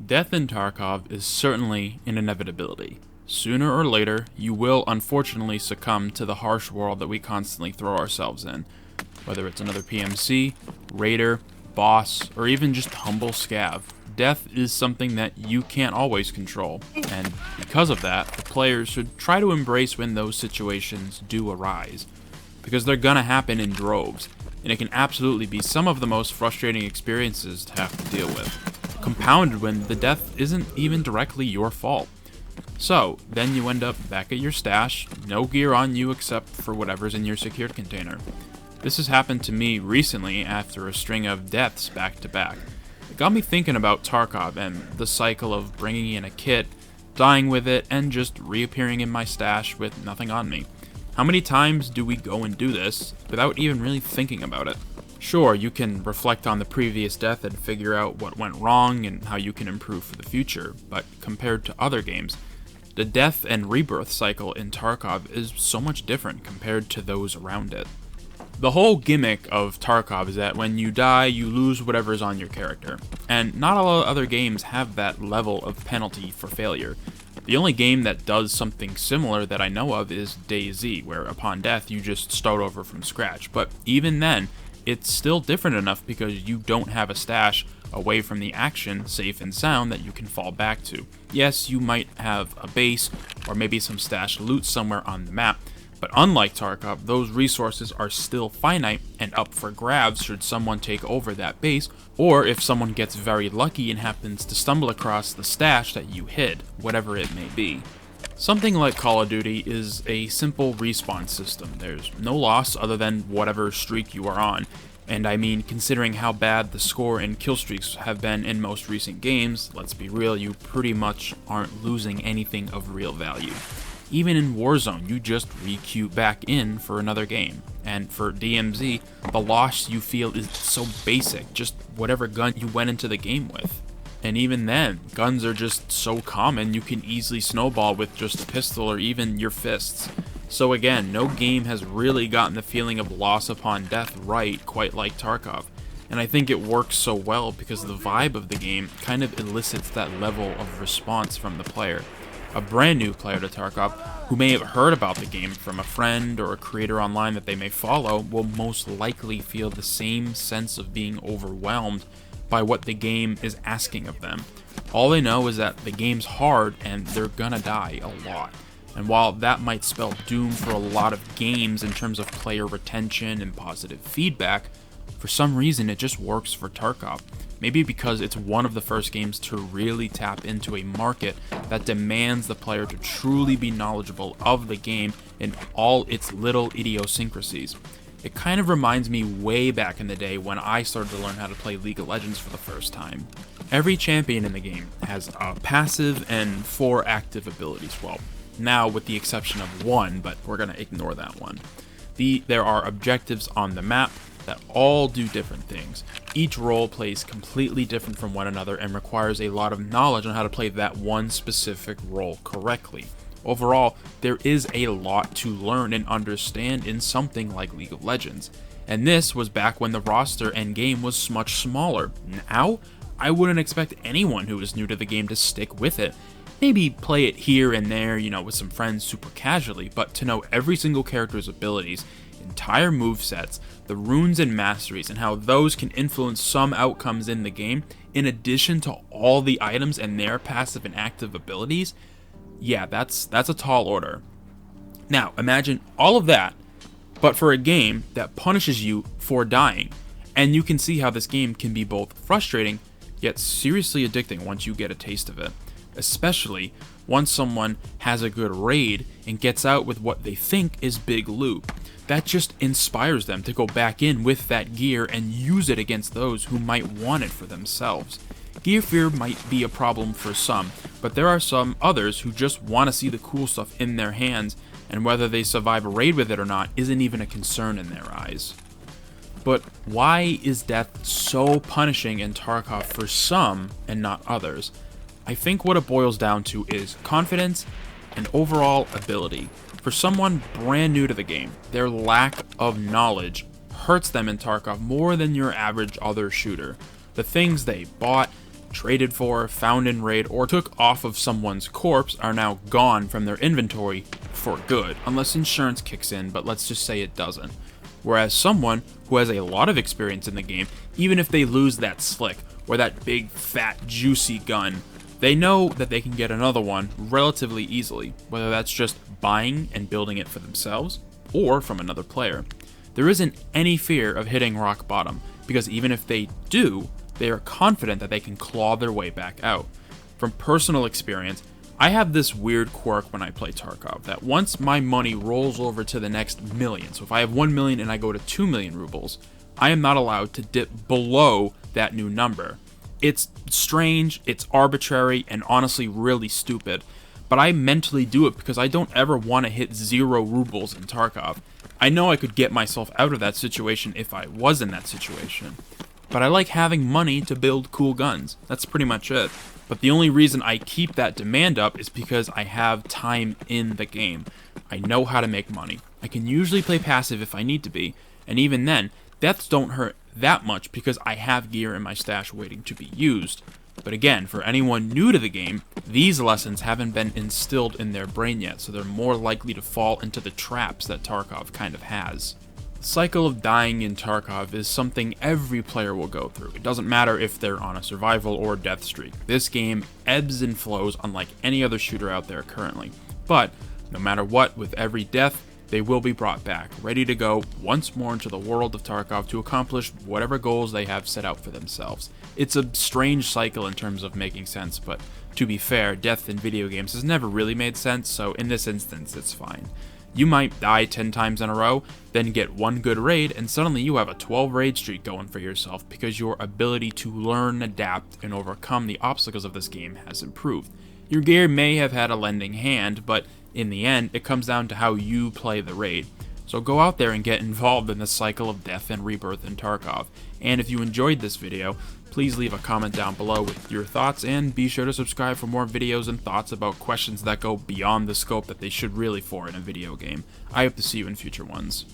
Death in Tarkov is certainly an inevitability. Sooner or later, you will unfortunately succumb to the harsh world that we constantly throw ourselves in. Whether it's another PMC, raider, boss, or even just humble scav, death is something that you can't always control, and because of that, the players should try to embrace when those situations do arise, because they're gonna happen in droves, and it can absolutely be some of the most frustrating experiences to have to deal with, compounded when the death isn't even directly your fault. So, then you end up back at your stash, no gear on you except for whatever's in your secured container. This has happened to me recently after a string of deaths back to back. It got me thinking about Tarkov and the cycle of bringing in a kit, dying with it, and just reappearing in my stash with nothing on me. How many times do we go and do this without even really thinking about it? Sure, you can reflect on the previous death and figure out what went wrong and how you can improve for the future, but compared to other games, the death and rebirth cycle in Tarkov is so much different compared to those around it. The whole gimmick of Tarkov is that when you die, you lose whatever's on your character, and not all other games have that level of penalty for failure. The only game that does something similar that I know of is DayZ, where upon death you just start over from scratch, but even then, it's still different enough because you don't have a stash away from the action, safe and sound, that you can fall back to. Yes, you might have a base, or maybe some stashed loot somewhere on the map, but unlike Tarkov, those resources are still finite and up for grabs should someone take over that base, or if someone gets very lucky and happens to stumble across the stash that you hid, whatever it may be. Something like Call of Duty is a simple respawn system. There's no loss other than whatever streak you are on, and I mean, considering how bad the score and kill streaks have been in most recent games, let's be real, you pretty much aren't losing anything of real value. Even in Warzone, you just re-queue back in for another game. And for DMZ, the loss you feel is so basic, just whatever gun you went into the game with. And even then, guns are just so common you can easily snowball with just a pistol or even your fists. So again, no game has really gotten the feeling of loss upon death right quite like Tarkov. And I think it works so well because the vibe of the game kind of elicits that level of response from the player. A brand new player to Tarkov, who may have heard about the game from a friend or a creator online that they may follow, will most likely feel the same sense of being overwhelmed by what the game is asking of them. All they know is that the game's hard and they're gonna die a lot. And while that might spell doom for a lot of games in terms of player retention and positive feedback, for some reason it just works for Tarkov. Maybe because it's one of the first games to really tap into a market that demands the player to truly be knowledgeable of the game in all its little idiosyncrasies. It kind of reminds me way back in the day when I started to learn how to play League of Legends for the first time. Every champion in the game has a passive and 4 active abilities, well, now with the exception of one, but we're going to ignore that one. There are objectives on the map that all do different things. Each role plays completely different from one another and requires a lot of knowledge on how to play that one specific role correctly. Overall, there is a lot to learn and understand in something like League of Legends. And this was back when the roster and game was much smaller. Now, I wouldn't expect anyone who is new to the game to stick with it. Maybe play it here and there, with some friends super casually, but to know every single character's abilities, entire movesets, the runes and masteries, and how those can influence some outcomes in the game, in addition to all the items and their passive and active abilities, yeah, that's a tall order. Now, imagine all of that, but for a game that punishes you for dying, and you can see how this game can be both frustrating, yet seriously addicting once you get a taste of it. Especially once someone has a good raid and gets out with what they think is big loot. That just inspires them to go back in with that gear and use it against those who might want it for themselves. Gear fear might be a problem for some, but there are some others who just want to see the cool stuff in their hands, and whether they survive a raid with it or not isn't even a concern in their eyes. But why is death so punishing in Tarkov for some and not others? I think what it boils down to is confidence and overall ability. For someone brand new to the game, their lack of knowledge hurts them in Tarkov more than your average other shooter. The things they bought, traded for, found in raid, or took off of someone's corpse are now gone from their inventory for good, unless insurance kicks in, but let's just say it doesn't. Whereas someone who has a lot of experience in the game, even if they lose that slick, or that big, fat, juicy gun, they know that they can get another one relatively easily, whether that's just buying and building it for themselves, or from another player. There isn't any fear of hitting rock bottom, because even if they do, they are confident that they can claw their way back out. From personal experience, I have this weird quirk when I play Tarkov, that once my money rolls over to the next million, so if I have 1 million and I go to 2 million rubles, I am not allowed to dip below that new number. It's strange, it's arbitrary, and honestly really stupid, but I mentally do it because I don't ever want to hit 0 rubles in Tarkov. I know I could get myself out of that situation if I was in that situation, but I like having money to build cool guns. That's pretty much it. But the only reason I keep that demand up is because I have time in the game. I know how to make money. I can usually play passive if I need to be, and even then, deaths don't hurt that much because I have gear in my stash waiting to be used. But again, for anyone new to the game, these lessons haven't been instilled in their brain yet, so they're more likely to fall into the traps that Tarkov kind of has. The cycle of dying in Tarkov is something every player will go through. It doesn't matter if they're on a survival or death streak. This game ebbs and flows unlike any other shooter out there currently. But no matter what, with every death, they will be brought back, ready to go once more into the world of Tarkov to accomplish whatever goals they have set out for themselves. It's a strange cycle in terms of making sense, but to be fair, death in video games has never really made sense, so in this instance, it's fine. You might die 10 times in a row, then get one good raid, and suddenly you have a 12 raid streak going for yourself because your ability to learn, adapt, and overcome the obstacles of this game has improved. Your gear may have had a lending hand, but in the end, it comes down to how you play the raid. So go out there and get involved in the cycle of death and rebirth in Tarkov. And if you enjoyed this video, please leave a comment down below with your thoughts, and be sure to subscribe for more videos and thoughts about questions that go beyond the scope that they should really for in a video game. I hope to see you in future ones.